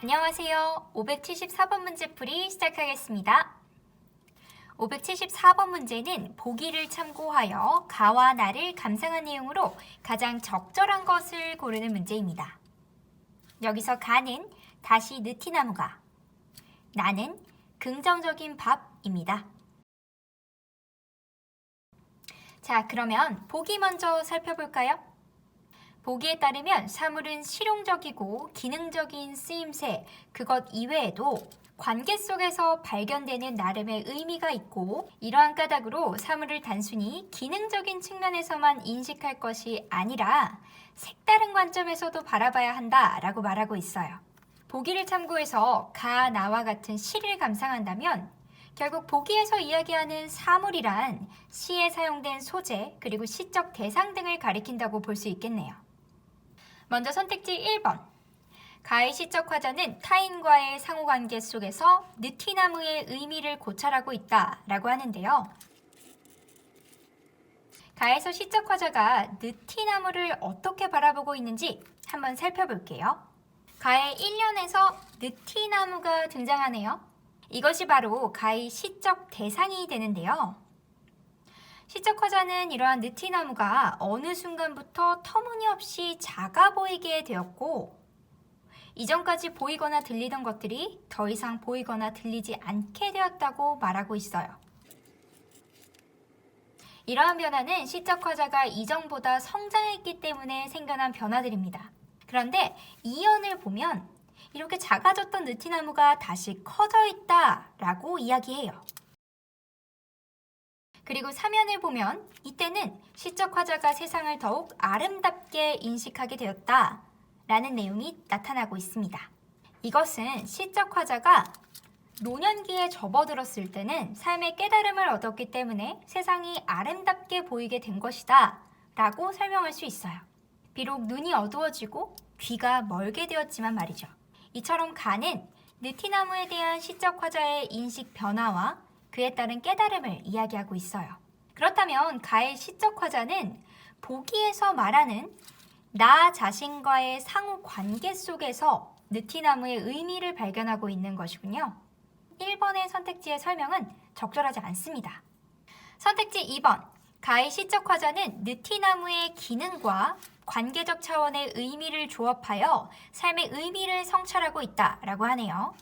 안녕하세요. 574번 문제풀이 시작하겠습니다. 574번 문제는 보기를 참고하여 가와 나를 감상한 내용으로 가장 적절한 것을 고르는 문제입니다. 여기서 가는 다시 느티나무가, 나는 긍정적인 밥입니다. 자, 그러면 보기 먼저 살펴볼까요? 보기에 따르면 사물은 실용적이고 기능적인 쓰임새, 그것 이외에도 관계 속에서 발견되는 나름의 의미가 있고 이러한 까닭으로 사물을 단순히 기능적인 측면에서만 인식할 것이 아니라 색다른 관점에서도 바라봐야 한다라고 말하고 있어요. 보기를 참고해서 가, 나와 같은 시를 감상한다면 결국 보기에서 이야기하는 사물이란 시에 사용된 소재 그리고 시적 대상 등을 가리킨다고 볼 수 있겠네요. 먼저 선택지 1번. 가의 시적 화자는 타인과의 상호관계 속에서 느티나무의 의미를 고찰하고 있다라고 하는데요. 가에서 시적 화자가 느티나무를 어떻게 바라보고 있는지 한번 살펴볼게요. 가의 1년에서 느티나무가 등장하네요. 이것이 바로 가의 시적 대상이 되는데요. 시적 화자는 이러한 느티나무가 어느 순간부터 터무니없이 작아 보이게 되었고 이전까지 보이거나 들리던 것들이 더 이상 보이거나 들리지 않게 되었다고 말하고 있어요. 이러한 변화는 시적 화자가 이전보다 성장했기 때문에 생겨난 변화들입니다. 그런데 2연을 보면 이렇게 작아졌던 느티나무가 다시 커져 있다라고 이야기해요. 그리고 3연을 보면 이때는 시적 화자가 세상을 더욱 아름답게 인식하게 되었다라는 내용이 나타나고 있습니다. 이것은 시적 화자가 노년기에 접어들었을 때는 삶의 깨달음을 얻었기 때문에 세상이 아름답게 보이게 된 것이다 라고 설명할 수 있어요. 비록 눈이 어두워지고 귀가 멀게 되었지만 말이죠. 이처럼 가는 느티나무에 대한 시적 화자의 인식 변화와 그에 따른 깨달음을 이야기하고 있어요. 그렇다면 가의 시적 화자는 보기에서 말하는 나 자신과의 상호 관계 속에서 느티나무의 의미를 발견하고 있는 것이군요. 1번의 선택지의 설명은 적절하지 않습니다. 선택지 2번. 가의 시적 화자는 느티나무의 기능과 관계적 차원의 의미를 조합하여 삶의 의미를 성찰하고 있다라고 하네요.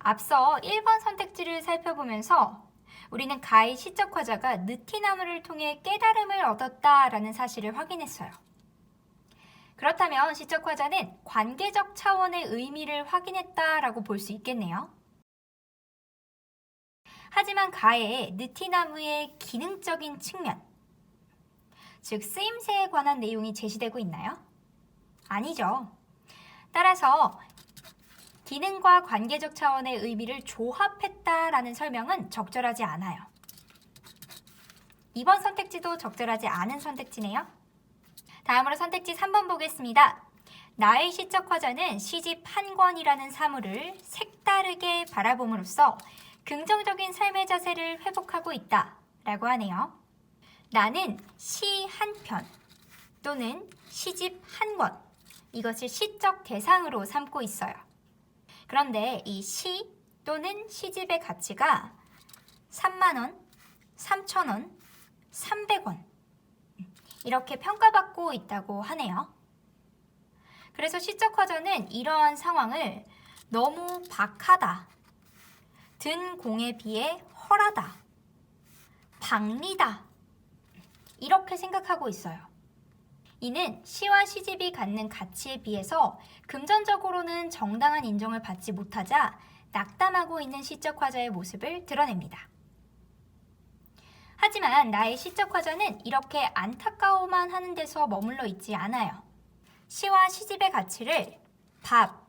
앞서 1번 선택지를 살펴보면서 우리는 가의 시적 화자가 느티나무를 통해 깨달음을 얻었다라는 사실을 확인했어요. 그렇다면 시적 화자는 관계적 차원의 의미를 확인했다라고 볼 수 있겠네요. 하지만 가의 느티나무의 기능적인 측면, 즉 쓰임새에 관한 내용이 제시되고 있나요? 아니죠. 따라서 기능과 관계적 차원의 의미를 조합했다라는 설명은 적절하지 않아요. 2번 선택지도 적절하지 않은 선택지네요. 다음으로 선택지 3번 보겠습니다. 나의 시적 화자는 시집 한 권이라는 사물을 색다르게 바라봄으로써 긍정적인 삶의 자세를 회복하고 있다 라고 하네요. 나는 시 한 편 또는 시집 한 권, 이것을 시적 대상으로 삼고 있어요. 그런데 이 시 또는 시집의 가치가 3만원, 3,000원, 300원 이렇게 평가받고 있다고 하네요. 그래서 시적 화자는 이러한 상황을 너무 박하다, 든 공에 비해 헐하다, 박리다 이렇게 생각하고 있어요. 이는 시와 시집이 갖는 가치에 비해서 금전적으로는 정당한 인정을 받지 못하자 낙담하고 있는 시적 화자의 모습을 드러냅니다. 하지만 나의 시적 화자는 이렇게 안타까워만 하는 데서 머물러 있지 않아요. 시와 시집의 가치를 밥,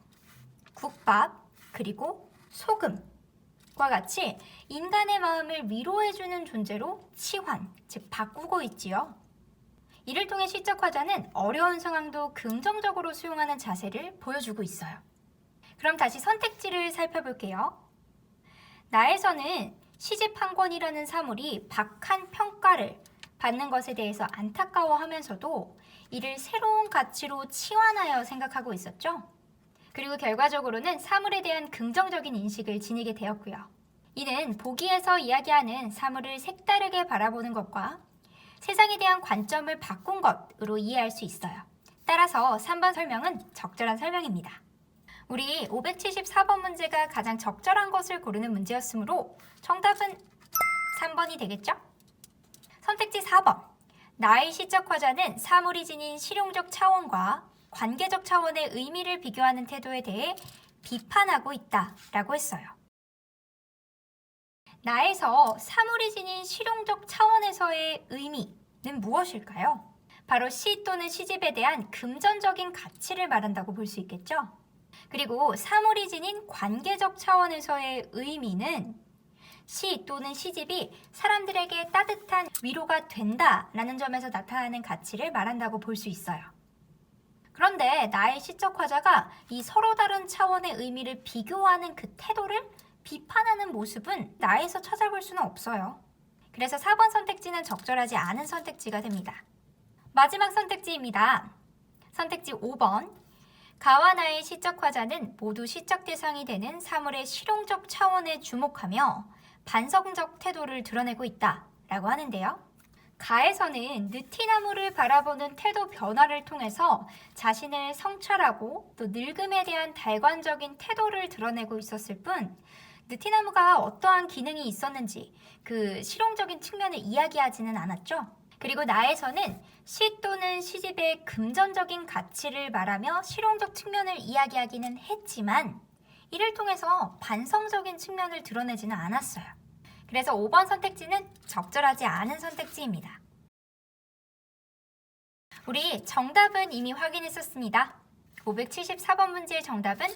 국밥, 그리고 소금과 같이 인간의 마음을 위로해주는 존재로 치환, 즉 바꾸고 있지요. 이를 통해 시적 화자는 어려운 상황도 긍정적으로 수용하는 자세를 보여주고 있어요. 그럼 다시 선택지를 살펴볼게요. 나에서는 시집 한 권이라는 사물이 박한 평가를 받는 것에 대해서 안타까워하면서도 이를 새로운 가치로 치환하여 생각하고 있었죠. 그리고 결과적으로는 사물에 대한 긍정적인 인식을 지니게 되었고요. 이는 보기에서 이야기하는 사물을 색다르게 바라보는 것과 세상에 대한 관점을 바꾼 것으로 이해할 수 있어요. 따라서 3번 설명은 적절한 설명입니다. 우리 574번 문제가 가장 적절한 것을 고르는 문제였으므로 정답은 3번이 되겠죠? 선택지 4번. 나의 시적 화자는 사물이 지닌 실용적 차원과 관계적 차원의 의미를 비교하는 태도에 대해 비판하고 있다 라고 했어요. 나에서 사물이 지닌 실용적 차원에서의 의미는 무엇일까요? 바로 시 또는 시집에 대한 금전적인 가치를 말한다고 볼 수 있겠죠? 그리고 사물이 지닌 관계적 차원에서의 의미는 시 또는 시집이 사람들에게 따뜻한 위로가 된다라는 점에서 나타나는 가치를 말한다고 볼 수 있어요. 그런데 나의 시적 화자가 이 서로 다른 차원의 의미를 비교하는 그 태도를 비판하는 모습은 나에서 찾아볼 수는 없어요. 그래서 4번 선택지는 적절하지 않은 선택지가 됩니다. 마지막 선택지입니다. 선택지 5번. 가와 나의 시적 화자는 모두 시적 대상이 되는 사물의 실용적 차원에 주목하며 반성적 태도를 드러내고 있다 라고 하는데요. 가에서는 느티나무를 바라보는 태도 변화를 통해서 자신을 성찰하고 또 늙음에 대한 달관적인 태도를 드러내고 있었을 뿐 느티나무가 어떠한 기능이 있었는지 그 실용적인 측면을 이야기하지는 않았죠. 그리고 나에서는 시 또는 시집의 금전적인 가치를 말하며 실용적 측면을 이야기하기는 했지만 이를 통해서 반성적인 측면을 드러내지는 않았어요. 그래서 5번 선택지는 적절하지 않은 선택지입니다. 우리 정답은 이미 확인했었습니다. 574번 문제의 정답은